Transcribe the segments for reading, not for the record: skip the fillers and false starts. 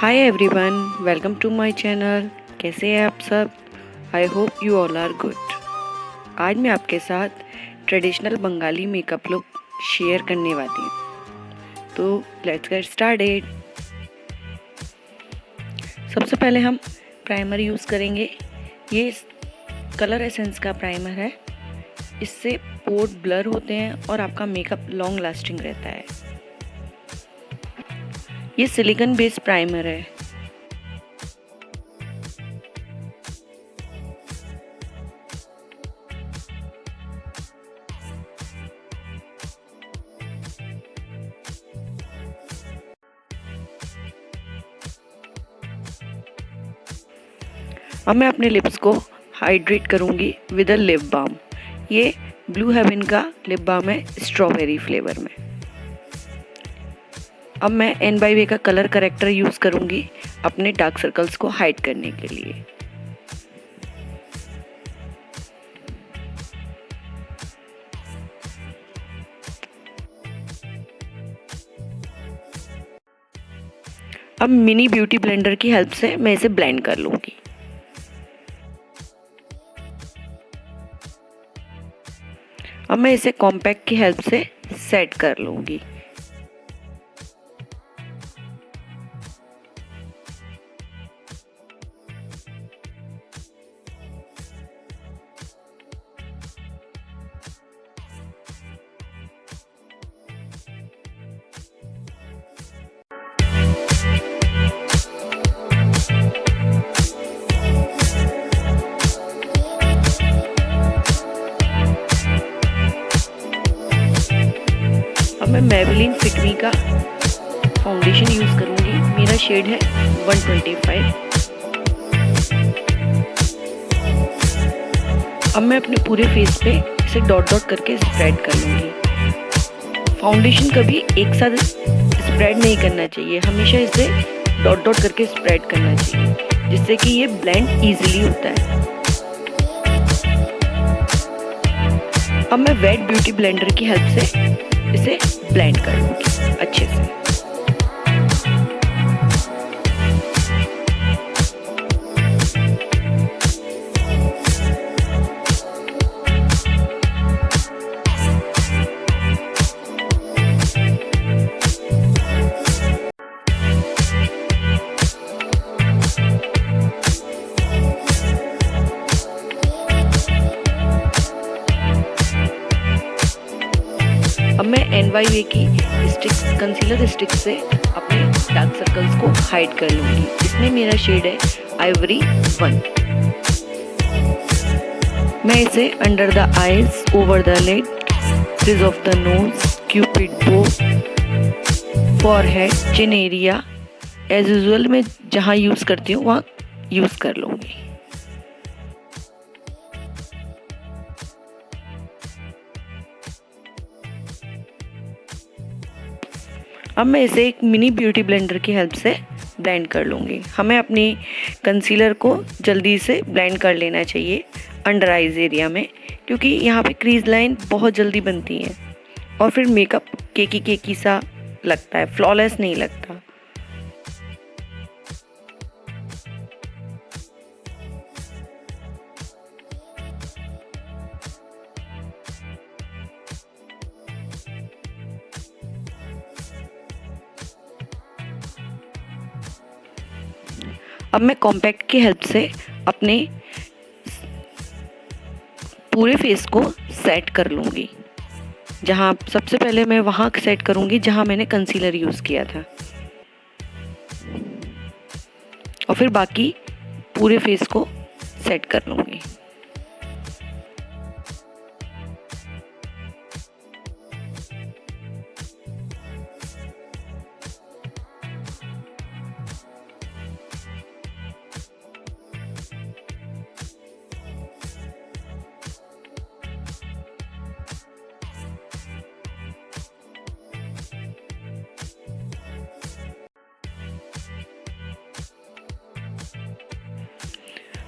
Hi everyone, welcome to my channel. कैसे हैं आप सब? I hope you all are good. आज मैं आपके साथ traditional Bengali makeup look share करने वाली हूँ, तो लेट्स गेट स्टार्टेड। सबसे पहले हम प्राइमर यूज़ करेंगे। ये कलर एसेंस का प्राइमर है। इससे पोर्स ब्लर होते हैं और आपका मेकअप लॉन्ग लास्टिंग रहता है। ये सिलिकॉन बेस्ड प्राइमर है। अब मैं अपने लिप्स को हाइड्रेट करूँगी विद अ लिप बाम। ये ब्लू हेवन का लिप बाम है स्ट्रॉबेरी फ्लेवर में। अब मैं N/V का कलर करेक्टर यूज़ करूँगी अपने डार्क सर्कल्स को हाइड करने के लिए। अब मिनी ब्यूटी ब्लेंडर की हेल्प से मैं इसे ब्लेंड कर लूँगी। अब मैं इसे कॉम्पैक्ट की हेल्प से सेट कर लूँगी। अब मैं Maybelline Fit Me का फाउंडेशन यूज़ करूँगी। मेरा शेड है 125। अब मैं अपने पूरे फेस पे इसे डॉट डॉट करके स्प्रेड कर लूँगी। फाउंडेशन कभी एक साथ स्प्रेड नहीं करना चाहिए, हमेशा इसे डॉट डॉट करके स्प्रेड करना चाहिए, जिससे कि ये ब्लेंड इजीली होता है। अब मैं वेट ब्यूटी ब्लेंडर की हेल्प से इसे ब्लेंड कर लूँगी अच्छे से। अब मैं N/V की कंसीलर स्टिक से अपने डार्क सर्कल्स को हाइड कर लूँगी। इसमें मेरा शेड है आइवरी 1। मैं इसे under the eyes, over the lid, crease of the nose, cupid bow, forehead, chin area as usual मैं जहाँ यूज़ करती हूँ वहाँ यूज़ कर लूँगी। अब मैं इसे एक मिनी ब्यूटी ब्लेंडर की हेल्प से ब्लेंड कर लूँगी। हमें अपनी कंसीलर को जल्दी से ब्लेंड कर लेना चाहिए अंडर आइज एरिया में, क्योंकि यहाँ पे क्रीज लाइन बहुत जल्दी बनती है और फिर मेकअप केकी सा लगता है, फ्लॉलेस नहीं लगता। अब मैं कॉम्पैक्ट की हेल्प से अपने पूरे फेस को सेट कर लूँगी। जहाँ सबसे पहले मैं वहाँ सेट करूँगी जहाँ मैंने कंसीलर यूज़ किया था, और फिर बाकी पूरे फेस को सेट कर लूँगी।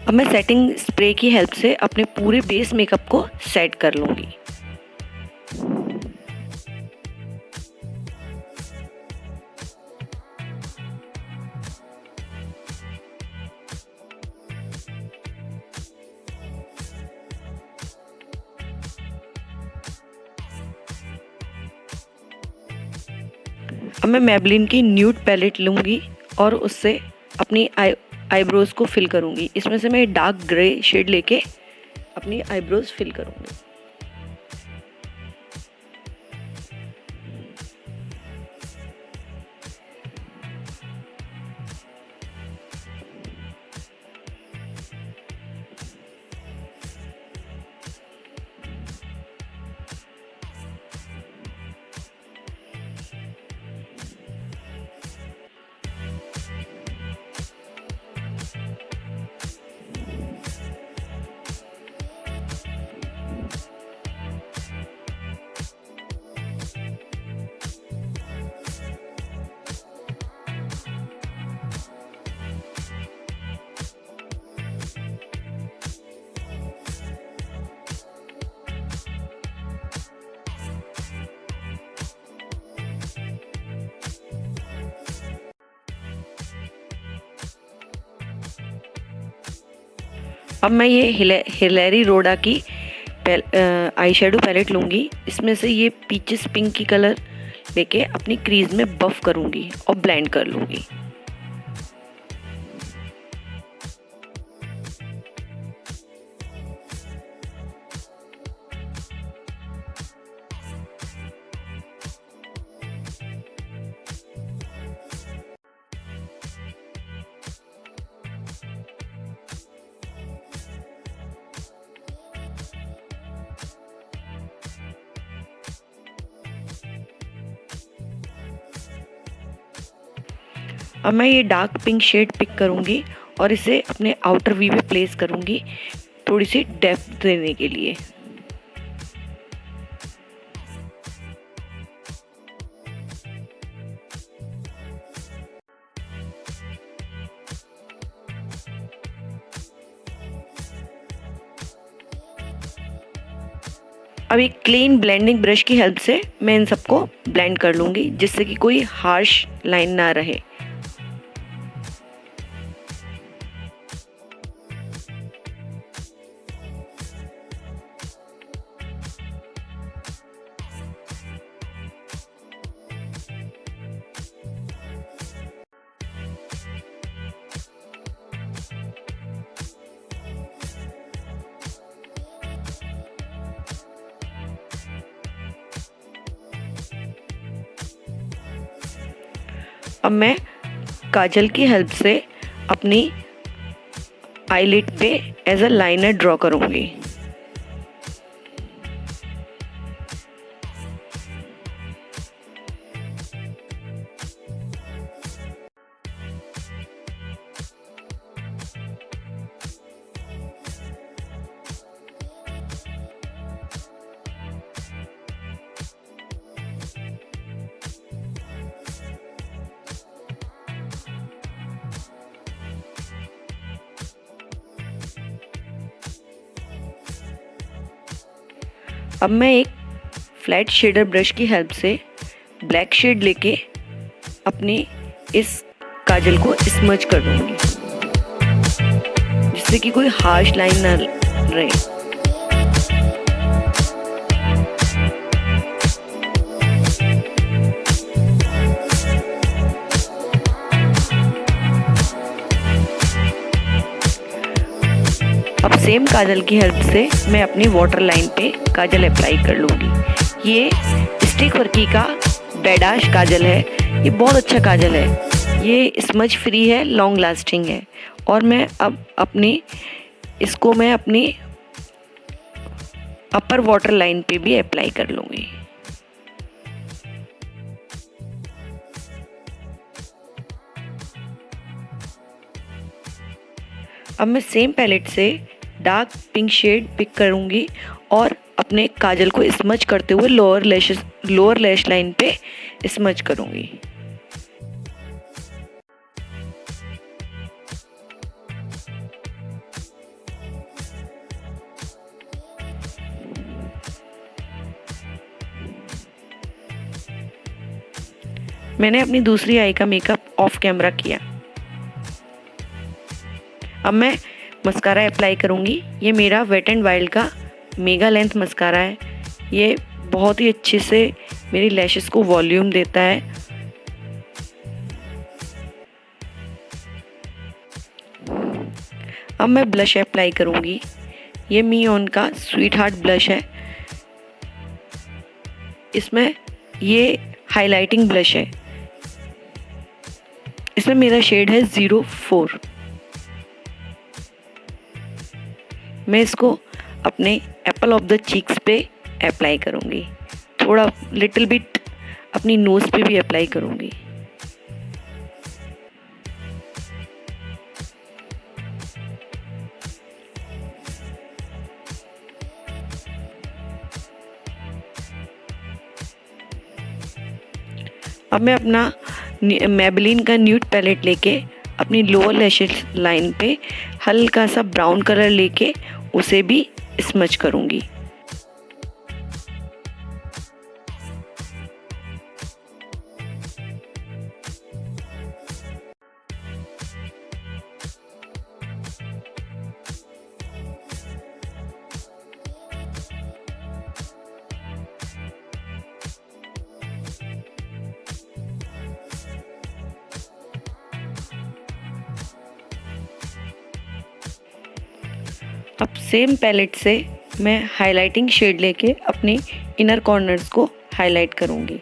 अब मैं सेटिंग स्प्रे की हेल्प से अपने पूरे बेस मेकअप को सेट कर लूँगी। अब मैं मैबलिन की न्यूड पैलेट लूँगी और उससे अपनी आईब्रोज़ को फिल करूँगी। इसमें से मैं डार्क ग्रे शेड लेके अपनी आईब्रोज़ फिल करूँगी। अब मैं ये हिलेरी रोडा की आई शेडो पैलेट लूँगी। इसमें से ये पीचेस पिंक की कलर लेके अपनी क्रीज में बफ करूँगी और ब्लेंड कर लूँगी। अब मैं ये डार्क पिंक शेड पिक करूँगी और इसे अपने आउटर वी पे प्लेस करूँगी थोड़ी सी डेप्थ देने के लिए। अब एक क्लीन ब्लेंडिंग ब्रश की हेल्प से मैं इन सबको ब्लेंड कर लूँगी जिससे कि कोई हार्श लाइन ना रहे। अब मैं काजल की हेल्प से अपनी आईलिड पे एज अ लाइनर ड्रॉ करूँगी। अब मैं एक फ्लैट शेडर ब्रश की हेल्प से ब्लैक शेड लेके अपनी इस काजल को स्मज कर दूंगी जिससे कि कोई हार्श लाइन ना रहे। अब सेम काजल की हेल्प से मैं अपनी वाटर लाइन पे काजल अप्लाई कर लूँगी। ये स्टिक वर्की का बेडाश काजल है। ये बहुत अच्छा काजल है। ये स्मज फ्री है, लॉन्ग लास्टिंग है। और मैं अब इसको मैं अपनी अपर वाटर लाइन पे भी अप्लाई कर लूँगी। अब मैं सेम पैलेट से डार्क पिंक शेड पिक करूँगी और अपने काजल को स्मज करते हुए लोअर लैश लाइन पे स्मज करूँगी। मैंने अपनी दूसरी आई का मेकअप ऑफ कैमरा किया। अब मैं मस्कारा अप्लाई करूँगी। ये मेरा वेट एंड वाइल्ड का मेगा लेंथ मस्कारा है। ये बहुत ही अच्छे से मेरी लैशेस को वॉल्यूम देता है अब मैं ब्लश अप्लाई करूँगी। ये मी ऑन का स्वीट हार्ट ब्लश है। इसमें ये हाइलाइटिंग ब्लश है। इसमें मेरा शेड है 04। मैं इसको अपने एप्पल ऑफ द चीक्स पे अप्लाई करूँगी। थोड़ा लिटिल बिट अपनी नोज़ पे भी अप्लाई करूँगी। अब मैं अपना मैबेलिन का न्यूड पैलेट लेके अपनी लोअर लैशेस लाइन पे हल्का सा ब्राउन कलर लेके उसे भी स्मच करूँगी। अब सेम पैलेट से मैं हाइलाइटिंग शेड लेके अपने इनर कॉर्नर्स को हाईलाइट करूँगी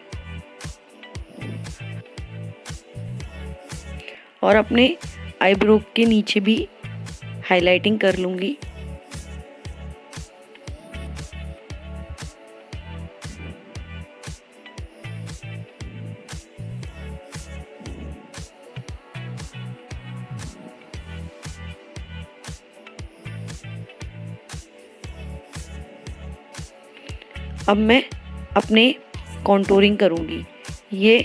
और अपने आईब्रो के नीचे भी हाइलाइटिंग कर लूँगी। अब मैं अपने कॉन्टूरिंग करूँगी। ये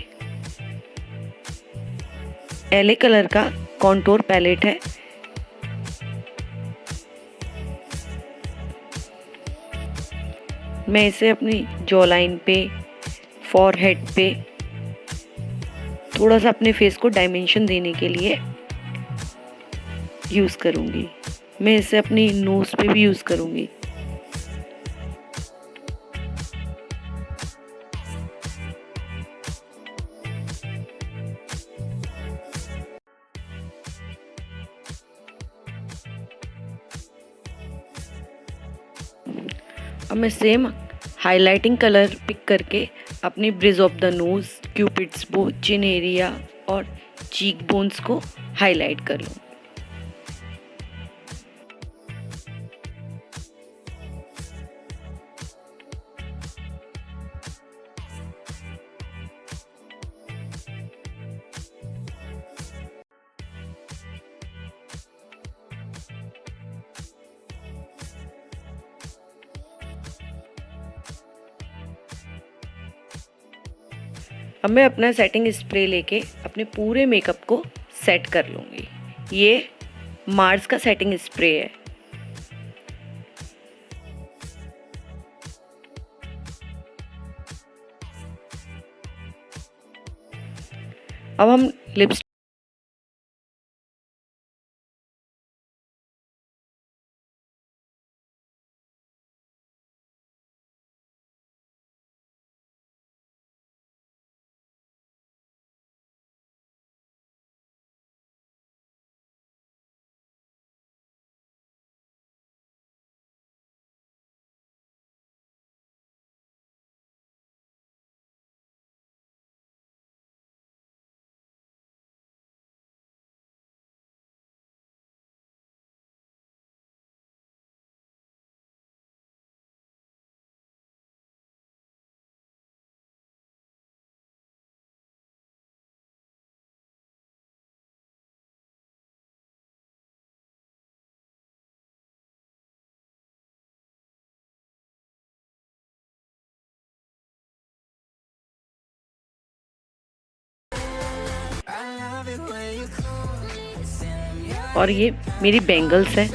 एले कलर का कॉन्टूर पैलेट है। मैं इसे अपनी जॉ लाइन पे, फॉरहेड पे थोड़ा सा अपने फेस को डायमेंशन देने के लिए यूज़ करूँगी। मैं इसे अपनी नोज़ पे भी यूज़ करूँगी। अब मैं सेम हाइलाइटिंग कलर पिक करके अपनी bridge of the nose, cupid's bow, chin area और चीक बोन्स को हाईलाइट कर लूँ। अब मैं अपना सेटिंग स्प्रे लेके अपने पूरे मेकअप को सेट कर लूँगी। ये मार्स का सेटिंग स्प्रे है। अब हम लिपस्टिक और ये मेरी बैंगल्स है।